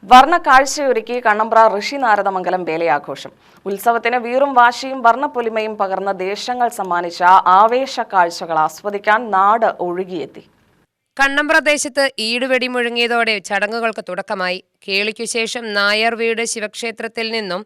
വർണ്ണ കാഴ്ചയൊരുക്കി കണ്ണമ്പ്ര ഋഷി നാരദമംഗലം വേലയാഘോഷം. ഉത്സവത്തിന് വീറും വാശിയും വർണ്ണപ്പൊലിമയും പകർന്ന ദേശങ്ങൾ സമ്മാനിച്ച ആവേശ കാഴ്ചകൾ ആസ്വദിക്കാൻ നാട് ഒഴുകിയെത്തി. കണ്ണമ്പ്ര ദേശത്ത് ഈടുവെടി മുഴങ്ങിയതോടെ ചടങ്ങുകൾക്ക് തുടക്കമായി. കേളിക്കു ശേഷം നായർ വീട് ശിവക്ഷേത്രത്തിൽ നിന്നും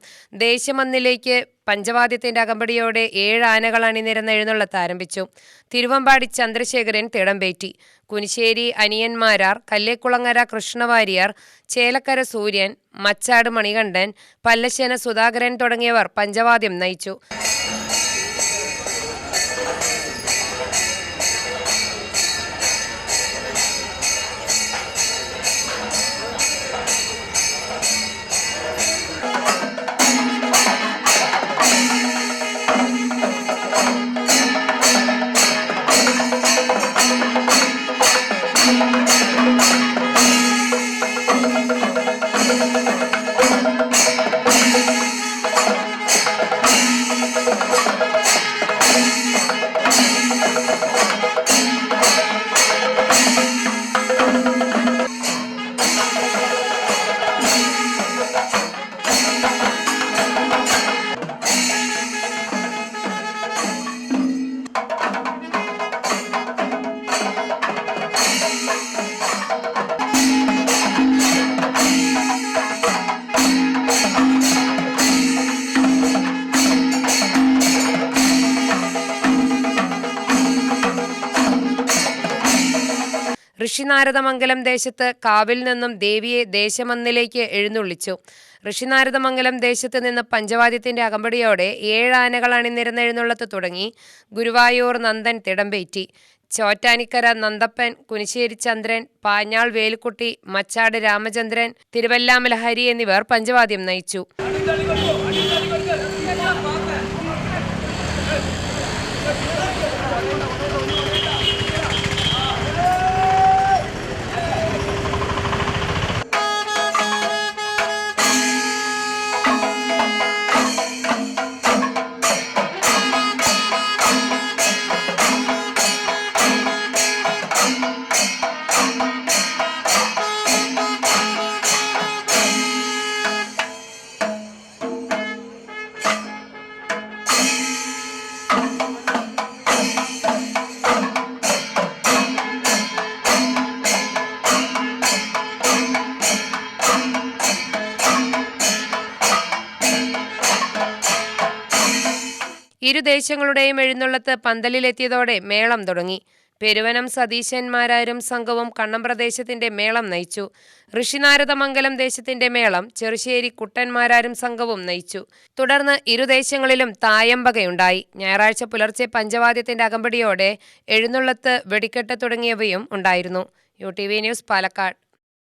ദേശമന്നിലേക്ക് പഞ്ചവാദ്യത്തിന്റെ അകമ്പടിയോടെ 7 ആനകൾ അണിനിരന്ന് എഴുന്നള്ളത്ത് ആരംഭിച്ചു. തിരുവമ്പാടി ചന്ദ്രശേഖരൻ തിടമ്പേറ്റി. കുനിശ്ശേരി അനിയന്മാരാർ, കല്ലേക്കുളങ്ങര കൃഷ്ണവാര്യർ, ചേലക്കര സൂര്യൻ, മച്ചാട് മണികണ്ഠൻ, പല്ലശ്ശന സുധാകരൻ തുടങ്ങിയവർ പഞ്ചവാദ്യം നയിച്ചു. ഋഷിനാരദമംഗലം ദേശത്ത് കാവിൽ നിന്നും ദേവിയെ ദേശമന്നിലേക്ക് എഴുന്നള്ളിച്ചു. ഋഷിനാരദമംഗലം ദേശത്ത് നിന്ന് പഞ്ചവാദ്യത്തിന്റെ അകമ്പടിയോടെ 7 ആനകൾ അണിനിരന്ന് എഴുന്നള്ളത്ത് തുടങ്ങി. ഗുരുവായൂർ നന്ദൻ തിടമ്പേറ്റി. ചോറ്റാനിക്കര നന്ദപ്പൻ, കുനിശ്ശേരി ചന്ദ്രൻ, പാഞ്ഞാൾ വേലുക്കുട്ടി, മച്ചാട് രാമചന്ദ്രൻ, തിരുവല്ലാമല ഹരി എന്നിവർ പഞ്ചവാദ്യം നയിച്ചു. ഇരു ദേശങ്ങളുടെയും എഴുന്നള്ളത്ത് പന്തലിലെത്തിയതോടെ മേളം തുടങ്ങി. പെരുവനം സതീശന്മാരാരും സംഘവും കണ്ണമ്പ്ര ദേശത്തിന്റെ മേളം നയിച്ചു. ഋഷിനാരദമംഗലം ദേശത്തിന്റെ മേളം ചെറുശ്ശേരി കുട്ടന്മാരാരും സംഘവും നയിച്ചു. തുടർന്ന് ഇരുദേശങ്ങളിലും തായമ്പകയുണ്ടായി. ഞായറാഴ്ച പുലർച്ചെ പഞ്ചവാദ്യത്തിന്റെ അകമ്പടിയോടെ എഴുന്നള്ളത്ത്, വെടിക്കെട്ട് തുടങ്ങിയവയും ഉണ്ടായിരുന്നു. UTV news, Palakkad.